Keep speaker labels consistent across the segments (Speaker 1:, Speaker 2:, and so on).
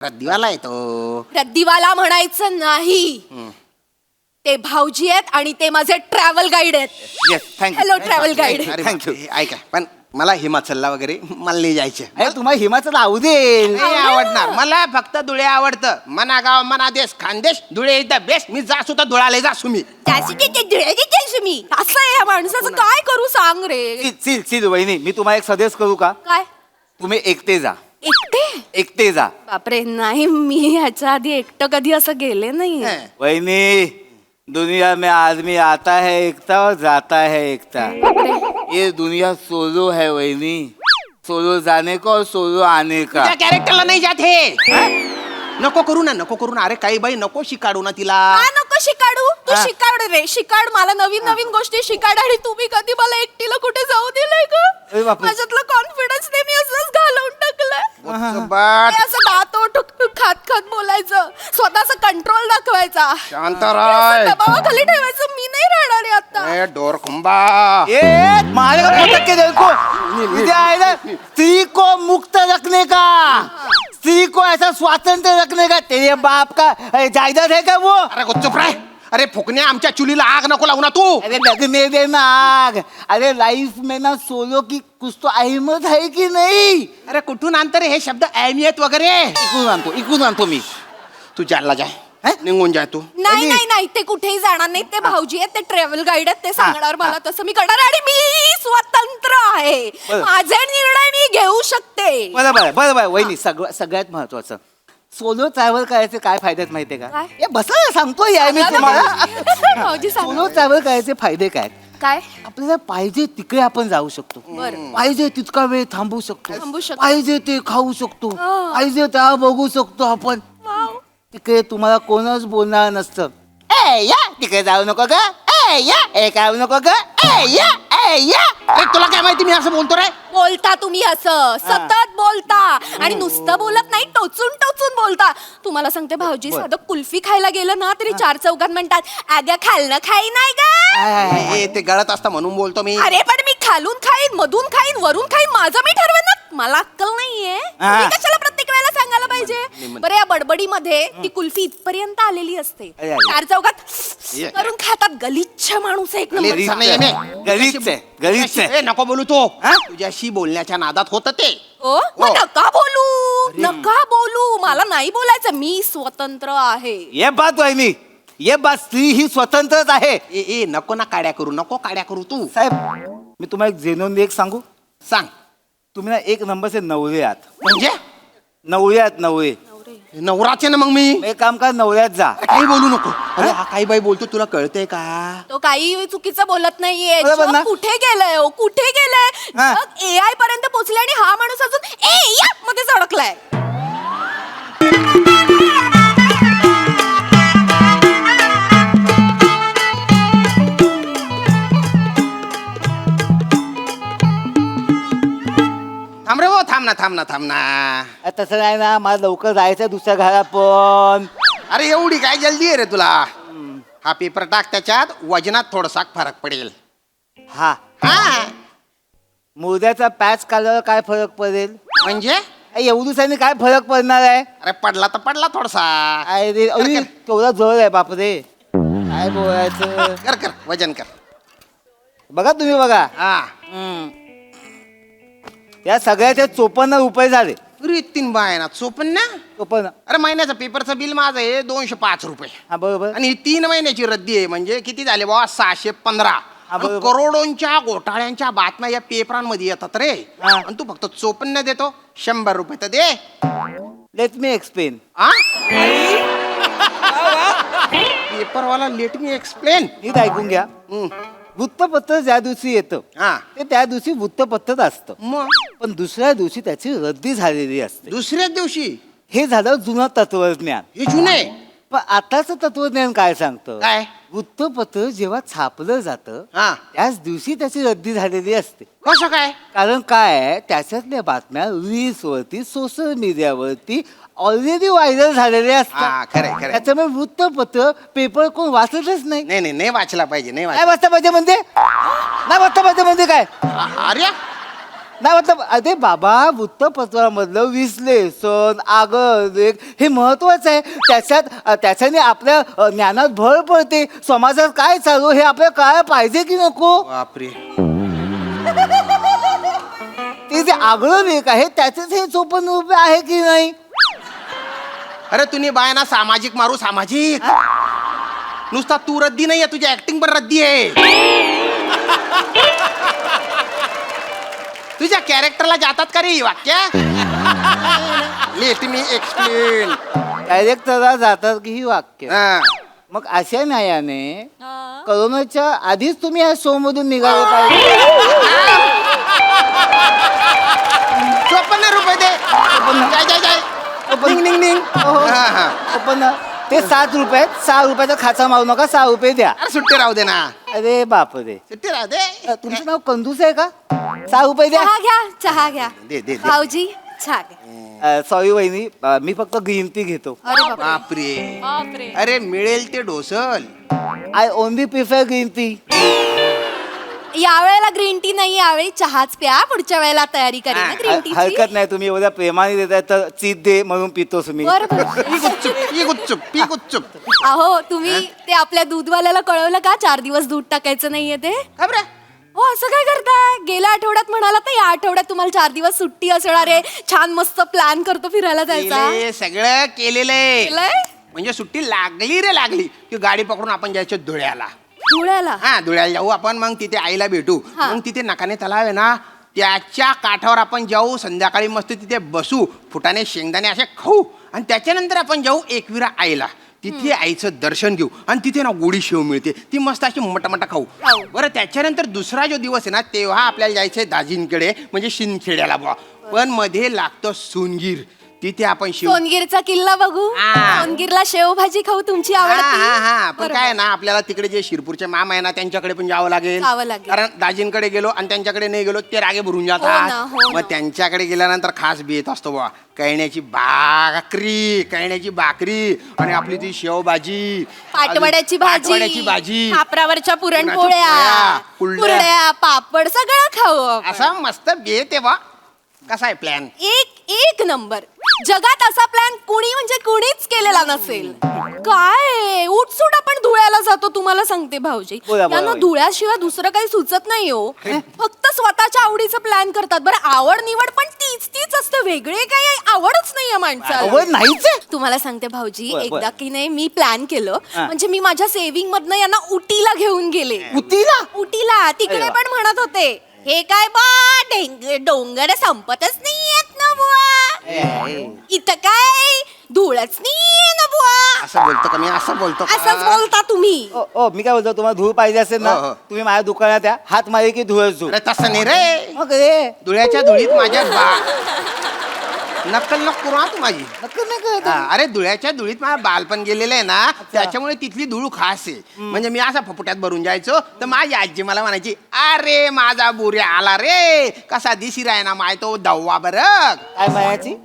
Speaker 1: रद्दीवाला आहे तो.
Speaker 2: रद्दीवाला म्हणायचं नाही. ते भाऊजी आहेत आणि ते माझे ट्रॅव्हल गाईड आहेत.
Speaker 3: Yes thank you.
Speaker 2: Hello travel guide.
Speaker 1: अरे
Speaker 3: Thank you.
Speaker 1: बापरे, ऐका पण मला हिमाचलला वगैरे मला नाही जायचे.
Speaker 3: अरे तुम्हाला हिमाचल आवडेल.
Speaker 1: नाही आवडणार मला, फक्त धुळे आवडतं. मना गाव मना देश Khandesh, Dhule is the best. मी जासू तर धुळाले जासू मी.
Speaker 2: मी असं आहे या माणसाचं, काय करू सांग रे.
Speaker 3: चिल वहिनी, मी तुम्हाला एक सजेस्ट करू का?
Speaker 2: काय
Speaker 3: तुम्ही एकटे जा.
Speaker 2: एकटे
Speaker 3: जा.
Speaker 2: बापरे, नाही मी ह्याच्या आधी एकटं कधी असं गेले नाही.
Speaker 3: वहिनी, दुनिया में आदमी आता है एकता और जाता है एकता. ये दुनिया सोलो है वहिनी. सोलो जाने का और सोलो आने का.
Speaker 1: त्या कॅरेक्टरला नाही जात हे. नको करू ना. अरे काही बाई नको शिकाडू ना तिला.
Speaker 2: नको शिकाडू. तू शिकाड रे, शिकाड मला नवीन गोष्टी शिकाड. आणि तुम्ही कधी मला एकटीला कुठे जाऊ दिलंय
Speaker 3: अरे
Speaker 2: का?
Speaker 3: बापरे.
Speaker 2: माझ्यातलं कॉन्फिडन्स नाही, मी असंच घालवून टाकलंय.
Speaker 1: बाट
Speaker 2: हे असं दात खात बोलायचं, स्वतःचा कंट्रोल दाखवायचा,
Speaker 1: शांत राय.
Speaker 2: दबावाखाली ठेवायचं. मी नाही राहणार आहे आता.
Speaker 1: ए डोर खुंबा.
Speaker 3: ये मारे का पटक के देखो. इधर आए ना, स्त्री को मुक्त रखने का, स्त्री को ऐसा स्वातंत्र्य रखने का. तेरे बाप का जायदाद है क्या वो?
Speaker 1: अरे चुप राय. अरे फुकण्या, आमच्या चुलीला आग नको लावू ना तू.
Speaker 3: अरे लगने देना आग. अरे लाइफ में ना सोलो की कुछ तो अहमियत है की नहीं.
Speaker 1: अरे कुठून आणतं रे हे शब्द अहमियत वगैरे.
Speaker 3: इकून आणतो मी.
Speaker 1: तू जायला जाय. निघून जाय तू.
Speaker 2: नाही ते कुठेही जाणार नाही. ते भाऊजी आहेत, ते ट्रॅव्हल गाईड आहेत, ते सांगणार मला तसं मी करणार. आणि मी स्वतंत्र आहे, माझे निर्णय मी घेऊ शकते.
Speaker 3: बरोबर वहिनी. सगळ्यात महत्वाचं, सोलो ट्रॅव्हल करायचे काय फायदे आहेत माहितीये का?
Speaker 2: काय?
Speaker 3: हे बसा ना, सांगतोय यार मी तुम्हाला.
Speaker 2: भाऊजी सांगा.
Speaker 3: सोलो ट्रॅव्हल करायचे फायदे काय?
Speaker 2: काय?
Speaker 3: आपल्याला पाहिजे तिकडे आपण जाऊ शकतो.
Speaker 2: बरं.
Speaker 3: पाहिजे तितका वेळ थांबू शकतो.
Speaker 2: शकतो.
Speaker 3: पाहिजे ते खाऊ शकतो.
Speaker 2: हा.
Speaker 3: पाहिजे त्या बघू शकतो आपण.
Speaker 2: वाव.
Speaker 3: तिकडे तुम्हाला कोणच बोलणार नसतं. ए या तिकडे जाऊ नको ग. ए या ए काय नको ग. ए या.
Speaker 1: अरे तुला काय माहिती मी असं बोलतो रे.
Speaker 2: बोलता तुम्ही असं सतत बोलता. आणि नुसतं बोलत नाही, टोचून बोलता. तुम्हाला सांगते भाऊजी, साधं कुल्फी खायला गेलं ना तरी चार चौघात म्हणतात, अगं खाल्लं खाई नाही ग.
Speaker 1: ए, ते गळत असतं म्हणून बोलतो मी.
Speaker 2: अरे पण मी खालून खाईन, मधून खाईन, वरून खाईन, माझं मी ठरवेन ना. मला अक्कल नाहीये. तुम्ही कशाला प्रत्येक वेळेला सांगायला पाहिजे. बरं, या बडबडीमध्ये ती कुल्फी इथपर्यंत आलेली असते. चार चौघात करून खातात. गलिच्छ माणूस आहे एक नंबर.
Speaker 3: गरीब
Speaker 1: ए, नको बोलू तो. तुझ्याशी बोलण्याच्या नादात होत ते.
Speaker 2: ओ मग नका बोलू. मला नाही बोलायचं. मी स्वतंत्र आहे.
Speaker 3: ये बात वहिनी, ये बात. स्त्री ही स्वतंत्रच आहे.
Speaker 1: ए नको ना काड्या करू तू.
Speaker 3: साहेब, मी तुम्हाला एक जेनून एक सांगू.
Speaker 1: सांग.
Speaker 3: तुम्ही ना एक नंबरचे नवरे आहात.
Speaker 1: म्हणजे
Speaker 3: नवरे.
Speaker 1: नवराचे ना मग मी.
Speaker 3: एक काम कर, नवऱ्यात जा.
Speaker 1: काही बोलू नको. अरे हा काही बाई बोलतो, तुला कळतंय का?
Speaker 2: तो काही चुकीचं बोलत नाहीये.
Speaker 3: बरोबर ना?
Speaker 2: जग कुठे गेलंय हो, कुठे गेलंय.
Speaker 3: हा.
Speaker 2: जग AI पर्यंत पोहोचले आणि हा माणूस अजून या मध्येच अडकलाय.
Speaker 1: थांब रे भाऊ, थांब ना.
Speaker 3: तसं नाही ना, मला लवकर जायचं दुसऱ्या घरात पण.
Speaker 1: अरे एवढी काय जल्दी आहे रे तुला? हा पेपर टाक, त्याच्यात वजनात थोडासा फरक पडेल.
Speaker 3: हा मुर्द्याचा पॅच काढल्यावर काय फरक पडेल?
Speaker 1: म्हणजे
Speaker 3: एवढूसाने काय फरक पडणार आहे?
Speaker 1: अरे पडला तर पडला थोडासा.
Speaker 3: अरे तेवढा जोर आहे बापरे. काय बोलायचं.
Speaker 1: कर वजन कर.
Speaker 3: बघा तुम्ही बघा. या सगळ्याचे 54 रुपये झाले.
Speaker 1: अरे 3 बाय 54. अरे महिन्याचं पेपरचं बिल माझं आहे 205 रुपये.
Speaker 3: हा बरोबर.
Speaker 1: आणि 3 महिन्याची रद्दी आहे, म्हणजे किती झाले बाबा? 615. करोडोंच्या घोटाळ्यांच्या बातम्या या पेपरांमध्ये येतात रे. आणि तू फक्त 54 देतो. 100 रुपये तर दे.
Speaker 3: Let me explain.
Speaker 1: पेपरवाला लेट मी एक्सप्लेन.
Speaker 3: नीट ऐकून घ्या. वृत्तपत्र ज्या दिवशी येतं ते त्या दिवशी वृत्तपत्रच असतं.
Speaker 1: मग
Speaker 3: पण दुसऱ्या दिवशी त्याची रद्दी झालेली असते.
Speaker 1: दुसऱ्याच दिवशी.
Speaker 3: हे झालं जुनं तत्वज्ञान.
Speaker 1: हे जुने.
Speaker 3: पण आताच तत्वज्ञान काय सांगतं?
Speaker 1: काय?
Speaker 3: वृत्तपत्र जेव्हा छापलं जातं त्याच दिवशी त्याची रद्दी झालेली असते.
Speaker 1: कसं काय?
Speaker 3: कारण काय, त्याच्यातल्या बातम्या रील्स वरती, सोशल मीडियावरती ऑलरेडी व्हायरल झालेले असतात.
Speaker 1: खरं.
Speaker 3: त्याच्यामुळे वृत्तपत्र पेपर कोण वाचतच नाही.
Speaker 1: नाही वाचला पाहिजे.
Speaker 3: काय वाचता पाहिजे म्हणजे? नाही वाचता पाहिजे म्हणजे काय?
Speaker 1: अरे
Speaker 3: नाही मतलब अरे बाबा वृत्तपत्रामधलं विश्लेषण आगळ हे महत्वाचं आहे. त्याच्याने आपल्या ज्ञानात भर पडते. समाजात काय चालू हे आपल्याला कळायला पाहिजे की नको.
Speaker 1: बापरे.
Speaker 3: ते जे आगळं लेख आहे त्याचेच हे 54 रुपये आहे की नाही.
Speaker 1: अरे तुम्ही बाय ना सामाजिक मारू सामाजिक. नुसता तू रद्दी नाहीये, तुझी ऍक्टिंग पण रद्दी आहे. तुझ्या कॅरेक्टरला जातात का रे ही वाक्य. Late me explain.
Speaker 3: डायरेक्टरला जातात की ही वाक्य. मग अशा न्यायाने करोनाच्या आधीच तुम्ही या शो मधून निघाले पाहिजे.
Speaker 1: 54 रुपये दे. जाय जाय जाय. निंग निंग निंग.
Speaker 3: पण ते 7 रुपये 6 रुपयाचा खाचा मारू नका. 6 रुपये द्या.
Speaker 1: अरे सुट्टी राहू दे ना.
Speaker 3: अरे बापरे.
Speaker 1: सुट्टी राहू दे.
Speaker 3: तुमचं नाव कंदूस आहे का. 6 रुपये द्या.
Speaker 2: चहा घ्या
Speaker 1: दे दे.
Speaker 2: भाऊजी चहा घ्या.
Speaker 3: सॉरी वहिनी मी फक्त ग्रीन टी घेतो.
Speaker 2: अरे बापरे.
Speaker 1: बापरे.
Speaker 2: बापरे.
Speaker 1: अरे मिळेल ते ढोसल.
Speaker 3: I only prefer green tea.
Speaker 2: यावेळेला ग्रीन टी नाही, यावेळी चहाच प्या. पुढच्या वेळेला तयारी करेन ना ग्रीन टीची.
Speaker 3: हरकत नाही. तुम्ही एवढ्या प्रेमाने देताय तर चीज दे म्हणून पितोस मी.
Speaker 2: बरोबर.
Speaker 1: पी गुच्चूप.
Speaker 2: अहो तुम्ही ते आपल्या दूधवाल्याला कळवलं का 4 दिवस दूध टाकायचं नाहीये ते.
Speaker 1: खबर.
Speaker 2: हो असं काय करताय. गेल्या आठवड्यात म्हणाला तर या आठवड्यात तुम्हाला 4 दिवस सुट्टी असणार आहे. छान मस्त प्लॅन करतो फिरायला जायचा.
Speaker 1: सगळं केलेलं आहे.
Speaker 2: केलंय?
Speaker 1: म्हणजे सुट्टी लागली रे लागली की गाडी पकडून आपण जायचं धुळ्याला.
Speaker 2: धुळ्याला.
Speaker 1: धुळ्याला जाऊ आपण. मग तिथे आईला भेटू.
Speaker 2: हा.
Speaker 1: मग तिथे नकाने तलाव आहे ना, त्याच्या काठावर आपण जाऊ. संध्याकाळी मस्त तिथे बसू, फुटाणे शेंगदाणे असे खाऊ आणि त्याच्यानंतर आपण जाऊ एकविरा आईला. तिथे आईचं दर्शन घेऊ आणि तिथे ना गोडी शेव मिळते, ती मस्त अशी मटामटा खाऊ. बरं त्याच्यानंतर दुसरा जो दिवस आहे ना तेव्हा आपल्याला जायचंय दाजींकडे म्हणजे शिंदखेड्याला बुवा. पण मध्ये लागतं सोनगीर. तिथे आपण शेव.
Speaker 2: सोनगीरचा किल्ला बघू. सोनगीरला शेवभाजी खाऊ तुमची आवडती.
Speaker 1: पण काय ना आपल्याला तिकडे जे शिरपूरचे मामा आहे ना त्यांच्याकडे पण जावं लागेल. कारण दाजींकडे गेलो आणि त्यांच्याकडे नाही गेलो ते रागे भरून जातात. मग त्यांच्याकडे गेल्यानंतर खास बेत असतो बा कळण्याची भाकरी आणि आपली ती शेवभाजी,
Speaker 2: पाटवड्याची
Speaker 1: भाजी,
Speaker 2: खापरावरच्या पुरणपोळ्या, कुरड्या, पापड सगळं खाऊ.
Speaker 1: असा मस्त बेत आहे बा. कसा आहे प्लॅन.
Speaker 2: एक नंबर. जगात असा प्लॅन कुणीच केलेला नसेल. काय उठसूट आपण धुळ्याला जातो. तुम्हाला सांगते भाऊजी त्यांना धुळ्याशिवाय दुसरं काही सुचत नाही हो. फक्त स्वतःच्या आवडीचं प्लॅन करतात. बरं आवड निवड पण तीच असते. वेगळे काही आवडच नाहीये माणसाला.
Speaker 3: नाहीच.
Speaker 2: तुम्हाला सांगते भाऊजी एकदा की नाही मी प्लॅन केलं. म्हणजे मी माझ्या सेव्हिंग मधनं यांना उटीला घेऊन गेले. उटीला तिकडे पण म्हणत होते हे काय बा डोंगर संपतच नाहीयेत ना बुवा. इथं काय धूळच नाहीये ना बुवा.
Speaker 1: असं बोलतो का मी. असं बोलतो
Speaker 2: असंच बोलता तुम्ही.
Speaker 3: मी काय बोलतो तुम्हाला धूळ पाहिजे असेल ना तुम्ही माझ्या दुकानात या. हात मारे की धुळच धूळ.
Speaker 1: तसं नाही रे.
Speaker 3: मग रे
Speaker 1: धुळ्याच्या धुळीत माझ्या नक्कल नको तू माझी.
Speaker 3: नक्की नाही करत.
Speaker 1: अरे धुळ्याच्या धुळीत माझं बालपण गेलेलं आहे ना त्याच्यामुळे तिथली धूळ खास आहे. म्हणजे मी असा फपुट्यात भरून जायचो तर माझी आजी मला म्हणायची अरे माझा बुऱ्या आला रे कसा दिसी राय ना माय तो दव्वा बरं.
Speaker 3: काय म्हणायची.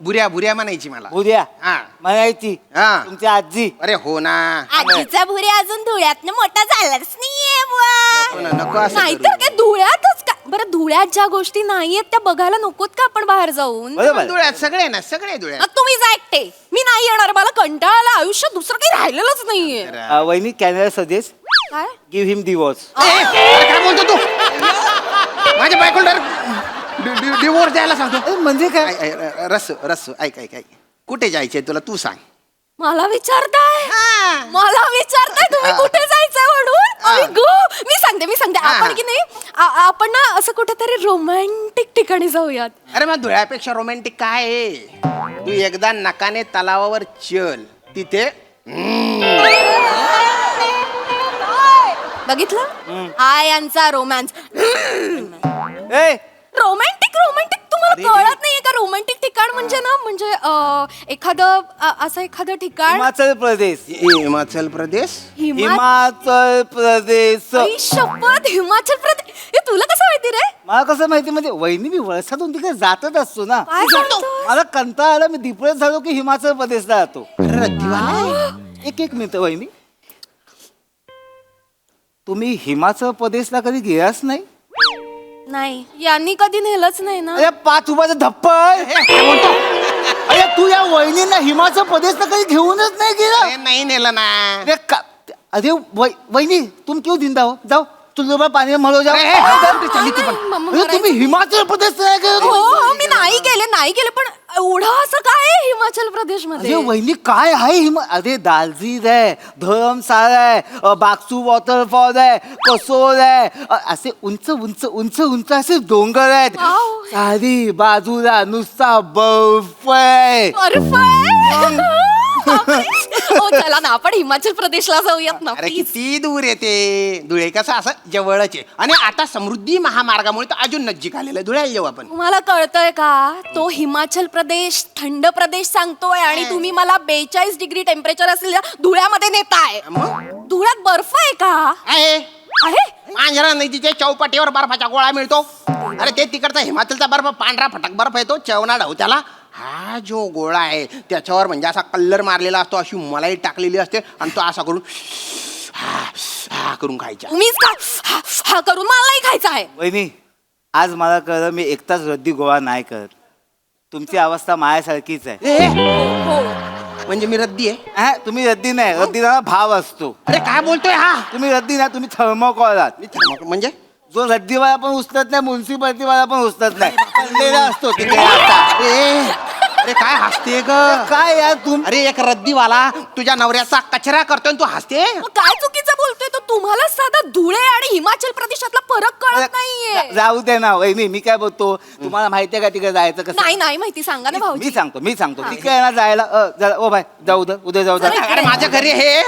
Speaker 1: बुऱ्या म्हणायची मला.
Speaker 3: उद्या
Speaker 1: हा
Speaker 3: म्हणायची तुमची आजी.
Speaker 1: अरे हो ना.
Speaker 2: आजीचा भुऱ्या अजून धुळ्यातनं मोठा झालाच नाहीये बुवा.
Speaker 1: नको असं
Speaker 2: नाहीतर काय धुळ्यातच का. बरं धुळ्यात ज्या गोष्टी नाहीयेत त्या बघायला नकोत का आपण बाहेर जाऊन.
Speaker 1: धुळ्यात सगळे ना सगळे धुळ्यात.
Speaker 2: मग तुम्ही जा एकटे. मी नाही येणार. मला कंटाळाला. आयुष्यात दुसरं काही राहिलेलंच नाहीये.
Speaker 3: वहिनी कॅनडा सजेस्ट
Speaker 2: काय
Speaker 3: गिव्ह हिम डिवोर्स.
Speaker 1: काय बोलतो तू. माझ्या बायकोला डिवोर्स द्यायला सांगतो.
Speaker 3: म्हणजे काय.
Speaker 1: रस ऐक कुठे जायचंय तुला तू सांग.
Speaker 2: मला विचारताय तुम्ही कुठे जायचंय म्हणून. मी सांगते आपण की नाही आपण ना असं कुठेतरी रोमॅन्टिक ठिकाणी जाऊयात.
Speaker 1: अरे मग धुळ्यापेक्षा रोमॅन्टिक काय आहे. तू एकदा नकाने तलावावर चल. तिथे
Speaker 2: बघितलं हा यांचा रोमॅन्स. रोमॅन्टिक तुम्हाला कळत नाहीये का. रोमॅन्टिक ठिकाण म्हणजे ना म्हणजे एखादं ठिकाण.
Speaker 3: हिमाचल प्रदेश.
Speaker 2: शपथ हिमाचल प्रदेश. हे तुला कसं माहिती रे.
Speaker 3: मला कसं माहिती म्हणजे वहिनी मी वर्षातून तिकडे जातच असतो ना.
Speaker 2: काय सांगतोस?
Speaker 3: मला कंटाळा आला. मी डिप्रेस झालो की हिमाचल प्रदेशला जातो. एक मिनिट वहिनी तुम्ही हिमाचल प्रदेशला कधी गेलाच नाही.
Speaker 2: नाही यांनी कधी नेलंच नाही ना.
Speaker 3: अरे 5 रुपयाचं धप्पड. अरे तू या वहिनींना हिमाचल प्रदेशला कधी घेऊनच नाही गेला.
Speaker 1: अरे नाही नेलं ना.
Speaker 3: अरे वहिनी तुम क्यों जिंदा हो, जाओ तुझं पाणी म्हणू जाओ. अरे तुम्ही हिमाचल प्रदेश नाही
Speaker 2: हो
Speaker 3: गेला.
Speaker 2: हो मी नाही गेले पण एवढं असं काय आहे हिमाचल प्रदेश मध्ये.
Speaker 3: अरे वहिनी काय आहे अरे दालजीर आहे, धरमशाळा आहे, बागसू वॉटरफॉल आहे, कसोल आहे, असे उंच उंच उंच उंच असे डोंगर आहेत.
Speaker 2: वाव.
Speaker 3: सारी बाजूला नुसता बर्फ आहे.
Speaker 2: बर्फ आहे? हो चला ना आपण हिमाचल प्रदेशला जाऊयात ना
Speaker 1: अरे
Speaker 2: please.
Speaker 1: किती दूर येते धुळे. कसं असं जवळच आहे आणि आता समृद्धी महामार्गामुळे तर अजून नजीक आलेलं आहे. धुळ्याला येऊ आपण.
Speaker 2: तुम्हाला कळतंय का तो हिमाचल प्रदेश थंड प्रदेश सांगतोय आणि तुम्ही मला 42 डिग्री टेम्परेचर असलेल्या धुळ्यामध्ये नेताय.
Speaker 1: मग
Speaker 2: धुळ्यात बर्फ आहे का?
Speaker 1: आहे
Speaker 2: आहे
Speaker 1: मांजरा नदीच्या चौपाटीवर बर्फाचा गोळा मिळतो. अरे ते तिकडचा हिमाचलचा बर्फ पांढरा फटक बर्फ येतो चवना ढाऊ त्याला. हा जो गोळा आहे त्याच्यावर म्हणजे असा कलर मारलेला असतो, अशी मलाई टाकलेली असते आणि तो असा करून हा हा करून खायचा.
Speaker 2: तुम्हीच का हा हा करून मला नाही खायचं आहे.
Speaker 3: वहिनी आज मला कळलं मी एकटाच रद्दी गोळा नाही करत. तुमची अवस्था माझ्यासारखीच आहे.
Speaker 1: ए,
Speaker 2: हो
Speaker 1: म्हणजे मी रद्दी आहे?
Speaker 3: हा, तुम्ही रद्दी नाही, रद्दीला भाव असतो.
Speaker 1: अरे काय बोलतोय हा?
Speaker 3: तुम्ही रद्दी नाही, तुम्ही थर्मोकॉल आहात.
Speaker 1: मी थर्मोकॉल म्हणजे
Speaker 3: जो रद्दीवाला पण उचलत नाही, म्युन्सिपाल्टीवाला पण उचलत नाही, पडलेला असतो तिथे आता.
Speaker 1: अरे काय हसते ग?
Speaker 3: काय यार
Speaker 1: अरे एक रद्दीवाला तुझ्या नवऱ्याचा कचरा करतोय आणि तू हसते.
Speaker 2: मग काय चुकीचं बोलतोय तो. तुम्हाला साधा धुळे आणि हिमाचल प्रदेशातला फरक कळत नाहीये.
Speaker 3: जाऊ दे ना वहिनी, मी काय बोलतो तुम्हाला माहितीये का तिकडे जायचं कसं?
Speaker 2: नाही माहिती सांगा ना भाऊजी.
Speaker 3: मी सांगतो तिकडे आहे ना जायला. जरा ओ बाय जाऊ दे, उद्या जाऊ दे.
Speaker 1: अरे माझ्या घरी हे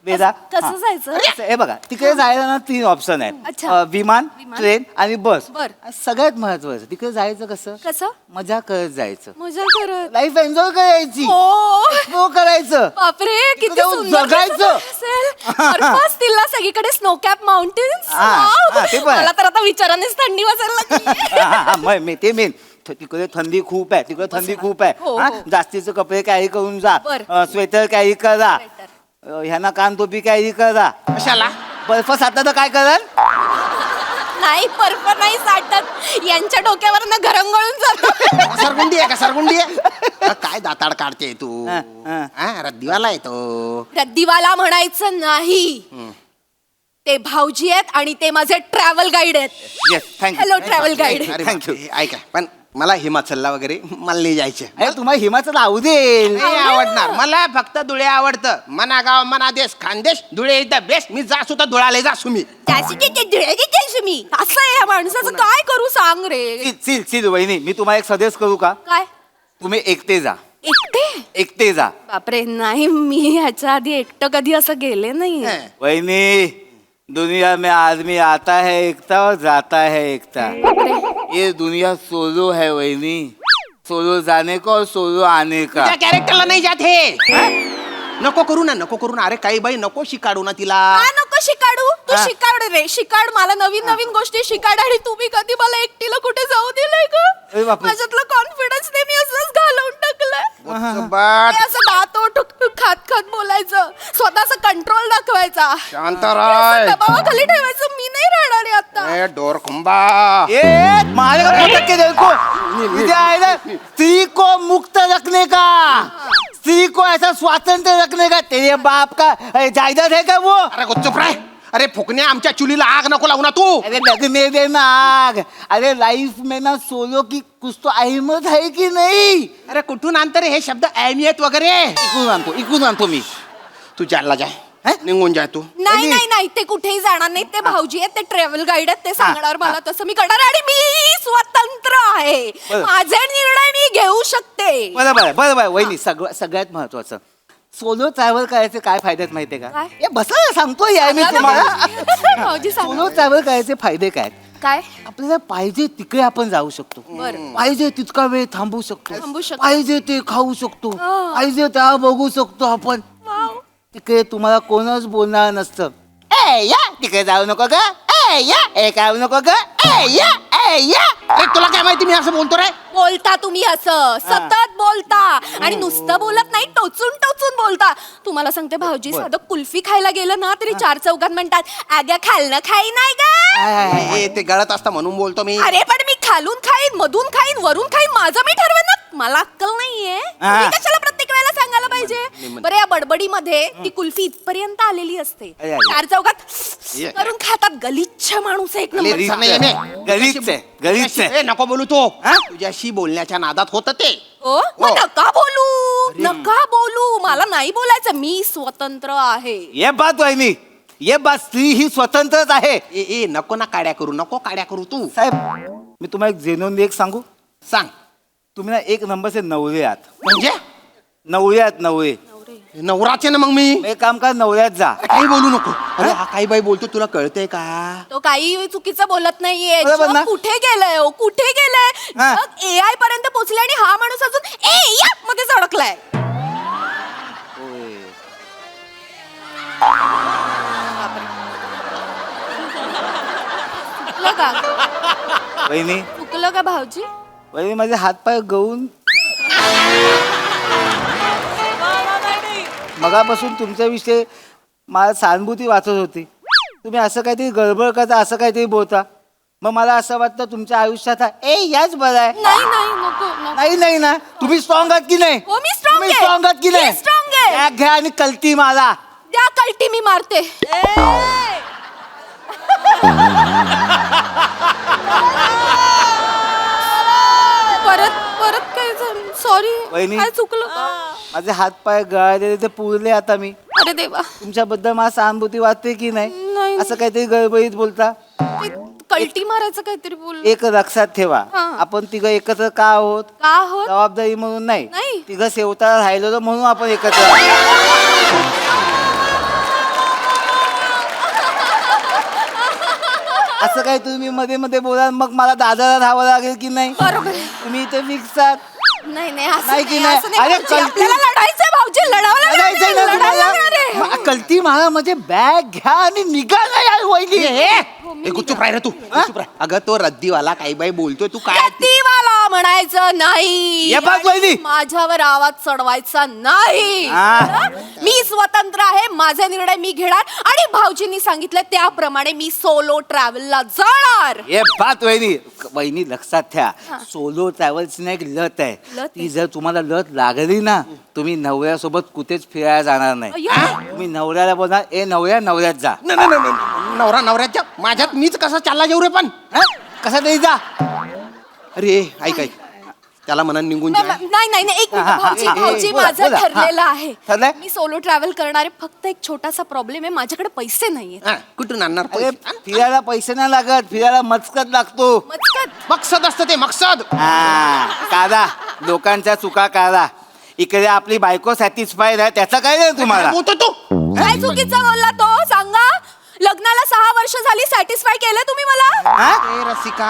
Speaker 3: वेदा
Speaker 2: कसं जायचं?
Speaker 3: हे बघा तिकडे जायला ना 3 ऑप्शन आहेत.
Speaker 2: अच्छा.
Speaker 3: विमान, ट्रेन आणि बस.
Speaker 2: बर.
Speaker 3: सगळ्यात महत्वाचं तिकडे जायचं कसं?
Speaker 2: कसं
Speaker 3: मजा करत जायचं,
Speaker 2: मजा करत.
Speaker 3: लाईफ एन्जॉय करायची,
Speaker 2: हो
Speaker 3: एक्सप्लोर करायचं.
Speaker 2: बापरे किती
Speaker 3: जाऊन
Speaker 2: सुंदर
Speaker 3: जगायचं.
Speaker 2: दिसत असेल. बर्फ असतील ना सगळीकडे स्नो कॅप माउंटेन्स.
Speaker 3: हा, ते पण आहे.
Speaker 2: मला तर आता विचारानेच थंडी वाजायला लागली.
Speaker 3: मी ते मेन तिकडे थंडी खूप आहे, तिकडे थंडी खूप आहे.
Speaker 2: हो,
Speaker 3: हा,
Speaker 2: हो.
Speaker 3: जास्तीचे कपडे कॅरी करून जा,
Speaker 2: बर.
Speaker 3: स्वेटर कॅरी करा,
Speaker 2: स्वेटर.
Speaker 3: ह्यांना कान टोपी कॅरी करा.
Speaker 1: कशाला?
Speaker 3: बर्फ साठला तर काय कराल?
Speaker 2: नाही बर्फ नाही साठत यांच्या डोक्यावर ना घरंगळून जात.
Speaker 1: सरगुंडी आहे का सरगुंडी आहे? काय दाताड काढते तू?
Speaker 3: हा, हा.
Speaker 1: हा रद्दीवाला आहे तो.
Speaker 2: रद्दीवाला म्हणायचं नाही. ते भाऊजी आहेत आणि ते माझे ट्रॅव्हल गाईड आहेत.
Speaker 3: Yes, thank you.
Speaker 2: Hello travel guide.
Speaker 1: अरे
Speaker 3: Thank you.
Speaker 1: बापरे, ऐका पण मला हिमाचलला वगैरे मला नाही जायचे.
Speaker 3: अरे तुम्हाला हिमाचल आवडेल.
Speaker 1: नाही आवडणार मला. फक्त धुळे आवडतं. मना गाव मना देश Khandesh Dhule is the best. मी जासू तर धुळाले जासू मी.
Speaker 2: मी असं आहे या माणसाचं काय करू सांग रे.
Speaker 3: चिल वहिनी, मी तुम्हाला एक सजेस्ट करू का?
Speaker 2: काय
Speaker 3: तुम्ही एकटे जा,
Speaker 2: एकटे
Speaker 3: जा.
Speaker 2: बापरे नाही मी ह्याच्या आधी एकटं कधी असं गेले नाही.
Speaker 1: हं.
Speaker 3: वहिनी दुनिया में आदमी आता है एकता और जाता है एकता. ये दुनिया सोलो है वहिनी. सोलो जाने का और सोलो आने का.
Speaker 1: त्या कॅरेक्टरला नाही जात हे. नको करू ना. अरे काही बाई नको शिकाडू ना तिला.
Speaker 2: का नको शिकाडू? तू
Speaker 3: हा.
Speaker 2: शिकाड रे शिकाड. मला नवीन गोष्टी शिकाड. आणि तुम्ही कधी मला एकटीला कुठे जाऊ दिलंय
Speaker 3: अरे
Speaker 2: का?
Speaker 3: बापरे.
Speaker 2: माझ्यातलं कॉन्फिडन्स नाही मी असंच घालवून टाकलंय.
Speaker 1: बाट.
Speaker 2: ते असं दात ओठ खात बोलायचं, स्वतःचा कंट्रोल दाखवायचा,
Speaker 1: शांत राय.
Speaker 2: दबावाखाली ठेवायचं. मी नाही राहणार आहे आता.
Speaker 1: ए डोर खुंबा.
Speaker 3: ये मारे का पटक के देखो, इधर आए ना, स्त्री को मुक्त रखने का, स्त्री को ऐसा स्वातंत्र्य रखने का. तेरे बाप का जायदाद है क्या वो?
Speaker 1: अरे चुप राय. अरे फुकण्या आमच्या चुलीला आग नको लावू ना तू.
Speaker 3: अरे लगने देना आग. अरे लाइफ में ना सोलो की कुछ तो अहमियत है की नहीं?
Speaker 1: अरे कुठून आणतं रे हे शब्द अहमियत वगैरे?
Speaker 3: इकून आणतो मी.
Speaker 1: तू जायला जाय. निघून जाय तू.
Speaker 2: नाही ते कुठेही जाणार नाही. ते भाऊजी आहेत, ते ट्रॅव्हल गाईड आहेत, ते सांगणार मला तसं मी करणार. आणि मी स्वतंत्र आहे.
Speaker 3: बरं.
Speaker 2: माझे निर्णय मी घेऊ शकते.
Speaker 3: बरोबर वहिनी. सगळ्यात महत्वाचं सोलो ट्रॅव्हल करायचे काय फायदे आहेत माहितीये का?
Speaker 2: काय?
Speaker 3: हे बसा सांगतो यार मी तुम्हाला.
Speaker 2: भाऊजी
Speaker 3: सोलो
Speaker 2: सांगा.
Speaker 3: ट्रॅव्हल करायचे फायदे काय?
Speaker 2: काय
Speaker 3: आपल्याला पाहिजे तिकडे आपण जाऊ शकतो,
Speaker 2: बरं.
Speaker 3: पाहिजे तितका वेळ थांबू शकतो,
Speaker 2: थांबू शकतो.
Speaker 3: पाहिजे ते खाऊ शकतो,
Speaker 2: हा.
Speaker 3: पाहिजे त्या बघू शकतो आपण.
Speaker 2: वाव.
Speaker 3: तिकडे तुम्हाला कोणच बोलणार नसतं. ए या तिकडे जाऊ नको ग. ए या हे खाऊ नको ग. ए या
Speaker 1: अरे तुला काय माहिती मी असं बोलतो रे?
Speaker 2: बोलता तुम्ही असं सतत बोलता आणि नुसतं बोलत नाही, टोचून टोचून बोलता. तुम्हाला सांगते भाऊजी, साधं कुल्फी खायला गेलं ना तरी चार चौघात म्हणतात, अगं खाल्लं खाई नाही ग.
Speaker 1: ए, ते गळत असतं म्हणून बोलतो मी.
Speaker 2: अरे पण मी खालून खाईन, मधून खाईन, वरून खाईन, माझं मी ठरवेन ना. मला अक्कल नाहीये. तुम्ही कशाला प्रत्येक वेळेला सांगायला पाहिजे? बरं, या बडबडीमध्ये ती कुल्फी इथपर्यंत आलेली असते, चार चौघात करून खातात. गलिच्छ माणूस आहे एक नंबर.
Speaker 1: गलिच्छ नाही, नाही.
Speaker 3: गलिच्छ आहे, गलिच्छ आहे.
Speaker 1: ए, नको बोलू तो. तुझ्याशी बोलण्याच्या नादात होत ते.
Speaker 2: ओ, मग नका बोलू, नका बोलू. मला नाही बोलायचं, मी स्वतंत्र आहे.
Speaker 3: ये बात वहिनी, ये बात, स्त्री ही स्वतंत्रच आहे.
Speaker 1: ए नको ना काड्या करू, नको काड्या करू तू.
Speaker 3: साहेब, मी तुम्हाला एक जेन्युइन एक सांगू,
Speaker 1: सांग.
Speaker 3: तुम्ही ना एक नंबरचे नवरे आहात.
Speaker 1: म्हणजे
Speaker 3: नवरे आहात, नवरे.
Speaker 1: नवराचे ना मग मी.
Speaker 3: एक काम करा, नवऱ्यात जा.
Speaker 1: काही बोलू नको. अरे हा काही बाई बोलतो, तुला कळतंय का?
Speaker 2: तो काही चुकीचं बोलत नाहीये.
Speaker 3: बरोबर ना?
Speaker 2: जग कुठे गेलंय हो, कुठे गेलंय?
Speaker 3: हा.
Speaker 2: जग AI पर्यंत पोहोचले आणि हा माणूस अजून मध्येच अडकलाय. चुकलं का?
Speaker 3: वहिनी,
Speaker 2: चुकलं का भाऊजी?
Speaker 3: वहिनी, माझे हातपाय गळून मगापासून तुमच्याविषयी मला सहानुभूती वाचत होती. तुम्ही असं काहीतरी गडबड करता, असं काहीतरी बोलता, मग मला असं वाटतं तुमच्या आयुष्यात याच बरं आहे.
Speaker 2: नाही नाही, नको नको.
Speaker 3: नाही नाही ना, तुम्ही स्ट्रॉंग आहात की नाही?
Speaker 2: हो, मी strong
Speaker 3: तुम्ही
Speaker 2: आहे.
Speaker 3: स्ट्रॉंग आहात की
Speaker 2: मी
Speaker 3: नाही?
Speaker 2: strong आहे.
Speaker 3: बॅग घ्या आणि कलती मारा.
Speaker 2: त्या कलटी मी मारते. परत परत काय झालं? सॉरी,
Speaker 3: वहिनी.
Speaker 2: काय चुकलं का?
Speaker 3: माझे हातपाय गळालेले ते पुरले आता मी.
Speaker 2: अरे देवा,
Speaker 3: तुमच्याबद्दल मला सहानुभूती वाटते की नाही?
Speaker 2: नाही.
Speaker 3: असं काहीतरी गडबडीत बोलता.
Speaker 2: ते कलटी मारायचं काहीतरी बोल.
Speaker 3: एक लक्षात ठेवा,
Speaker 2: हा.
Speaker 3: आपण तिघं एकत्र का आहोत?
Speaker 2: का होत?
Speaker 3: जबाबदारी म्हणून नाही,
Speaker 2: नाही.
Speaker 3: तिघं सेवता राहिलो म्हणून आपण एकत्र आहोत. असं काय तुम्ही मध्ये मध्ये बोला, मग मला दादाला धावं लागेल की नाही?
Speaker 2: बरोबर आहे.
Speaker 3: तुम्ही इथे फिक्स आहात.
Speaker 2: नाही नाही, असं
Speaker 3: नाही की
Speaker 2: नाही,
Speaker 3: नाही?
Speaker 2: असं नाही
Speaker 3: अरे
Speaker 2: भाऊजी.
Speaker 3: कलटी-
Speaker 2: आपल्याला लढायचंय भाऊजी, लढावं लागणार
Speaker 3: लढायचंय
Speaker 2: आहे,
Speaker 3: ना
Speaker 2: लढावं
Speaker 3: तुम्हाला?
Speaker 2: लागणार आहे.
Speaker 3: मग कलती मारा म्हणजे बॅग घ्या आणि निघा ना यार वहिनी.
Speaker 1: चुप राह रे तू. चुप राह. अगं तो रद्दीवाला काही बाई बोलतोय, तू काय?
Speaker 2: रद्दीवाला म्हणायचं नाही.
Speaker 3: ये बात वहिनी.
Speaker 2: माझ्यावर आवाज चढवायचा नाही.
Speaker 3: हा.
Speaker 2: मी स्वतंत्र आहे, माझे निर्णय मी घेणार आणि भाऊजींनी सांगितलं त्याप्रमाणे मी सोलो ट्रॅव्हलला जाणार.
Speaker 3: हे बात वहिनी, वहिनी लक्षात ठेवा, सोलो ट्रॅव्हल्सची एक लत आहे.
Speaker 2: लत
Speaker 3: ती जर तुम्हाला लत लागली ना, तुम्ही नवऱ्यासोबत कुठेच फिरायला जाणार नाही.
Speaker 2: अय्यो.
Speaker 3: तुम्ही नवऱ्याला बोलणार, ए नवऱ्या, नवऱ्यात जा.
Speaker 1: नवरा नवऱ्याच्या माझ्यात मीच कसा चालला जाऊ रे पण?
Speaker 3: कसा तरी जा.
Speaker 1: अरे ऐक ऐक, त्याला म्हणा निघून जा.
Speaker 2: नाही नाही नाही, एक मिनिट भाऊजी,
Speaker 3: हा,
Speaker 2: भाऊजी
Speaker 3: बोला,
Speaker 2: माझं
Speaker 3: बोला.
Speaker 2: ठरलेलं
Speaker 3: हा.
Speaker 2: आहे.
Speaker 3: ठरलंय?
Speaker 2: मी सोलो ट्रॅव्हल करणार आहे. फक्त एक छोटासा प्रॉब्लेम आहे, माझ्याकडे पैसे नाहीये.
Speaker 1: हा, कुठून आणणार
Speaker 3: अरे
Speaker 1: पैसे?
Speaker 3: फिरायला पैसे नाही लागत, फिरायला मचकत लागतो.
Speaker 1: मकसद असतं ते, मकसद.
Speaker 3: काढा लोकांच्या चुका काढा. इकडे आपली बायको सॅटिस्फाईड आहे, त्याचं काय नाही तुम्हाला.
Speaker 1: बोलतो तू.
Speaker 2: काय चुकीचा बोलला तो? सांगा. लग्नाला 6 वर्ष झाली, सॅटिस्फाय केलं तुम्ही मला?
Speaker 1: ए रसिका,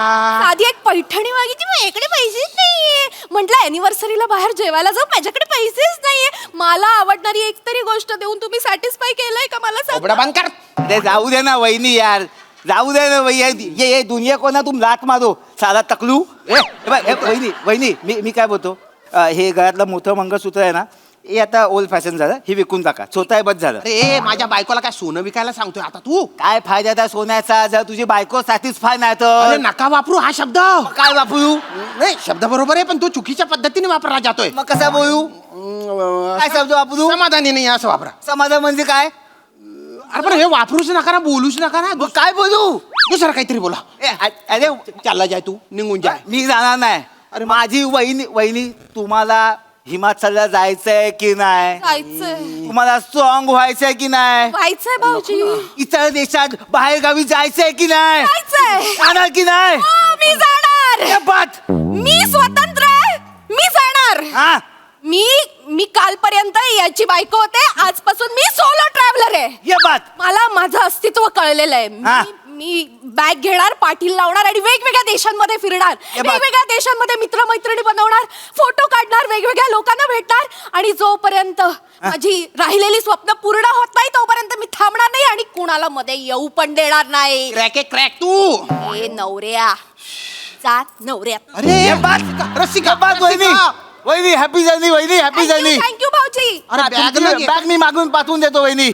Speaker 2: आधी एक पैठणी मागितली, माझ्याकडे पैसेच नाहीये. म्हटलं अॅनिव्हर्सरीला बाहेर जेवायला जाऊ, माझ्याकडे पैसेच नाहीये. मला आवडणारी एक तरी गोष्ट देऊन तुम्ही सॅटिस्फाय केलंय का मला सांगा?
Speaker 1: ओबडा बंद कर.
Speaker 3: अरे जाऊ दे ना वहिनी यार, जाऊ दे ना वहिनी. ये दुनिया कोणा तुम लात मारो साला तकलू. वहिनी वहिनी, मी काय बोलतो, हे गळ्यातलं मोठं मंगळसूत्र आहे ना, हे आता ओल्ड फॅशन झालं, हे विकून टाका. स्वतः बस झालं.
Speaker 1: अरे माझ्या बायकोला काय सोनं विकायला सांगतोय आता तू?
Speaker 3: काय फायदा त्या सोन्याचा जर तुझी बायको सॅटिस्फाय नाही
Speaker 1: अरे
Speaker 3: तर?
Speaker 1: नका वापरू हा शब्द.
Speaker 3: काय वापरू?
Speaker 1: नाही, शब्द बरोबर आहे पण तो चुकीच्या पद्धतीने वापरला जातोय.
Speaker 3: मग कसा बोलू? काय शब्द वापरू?
Speaker 1: समाधानी नाही असं वापरा.
Speaker 3: समाधान म्हणजे काय?
Speaker 1: अरे पण हे वापरूच नका ना, बोलूच नका ना.
Speaker 3: मग काय बोलू?
Speaker 1: दुसरं काहीतरी बोला.
Speaker 3: अरे
Speaker 1: चालला जाय तू, निघून जाय.
Speaker 3: मी जाणार नाही. अरे माझी वहिनी, तुम्हाला हिमाचलला जायचंय की नाही?
Speaker 2: जायचंय.
Speaker 3: तुम्हाला स्ट्रॉंग व्हायचंय की नाही?
Speaker 2: व्हायचंय भाऊजी.
Speaker 3: इतर देशात बाहेर गावी जायचंय की नाही?
Speaker 2: जायचंय.
Speaker 3: जाणार की नाही?
Speaker 2: हो, मी जाणार.
Speaker 3: ये बात.
Speaker 2: मी स्वतंत्र आहे, मी जाणार.
Speaker 3: हा?
Speaker 2: मी कालपर्यंत याची बायको होते, आजपासून मी सोलो ट्रॅव्हलर आहे.
Speaker 3: ये बात.
Speaker 2: मला माझं अस्तित्व कळलेलं आहे.
Speaker 3: हा.
Speaker 2: मी बॅग घेणार, पाठील लावणार आणि वेगवेगळ्या देशांमध्ये फिरणार,
Speaker 3: ये बात.
Speaker 2: वेगवेगळ्या देशांमध्ये मित्रमैत्रिणी बनवणार, फोटो काढणार, वेगवेगळ्या लोकांना भेटणार आणि जोपर्यंत माझी राहिलेली स्वप्न पूर्ण होत नाही तोपर्यंत मी थांबणार नाही आणि कुणाला मध्ये येऊ पण देणार नाही.
Speaker 1: क्रॅक तू.
Speaker 2: ए नवऱ्या, जात नवऱ्यात.
Speaker 1: अरे
Speaker 3: रसिका बात वहिनी वहिनी हॅपी जर्नी वहिनी हॅपी जर्नी
Speaker 2: थँक्यू भाऊजी.
Speaker 1: अरे बॅग
Speaker 3: बॅग मी मागून पाठवून देतो वहिनी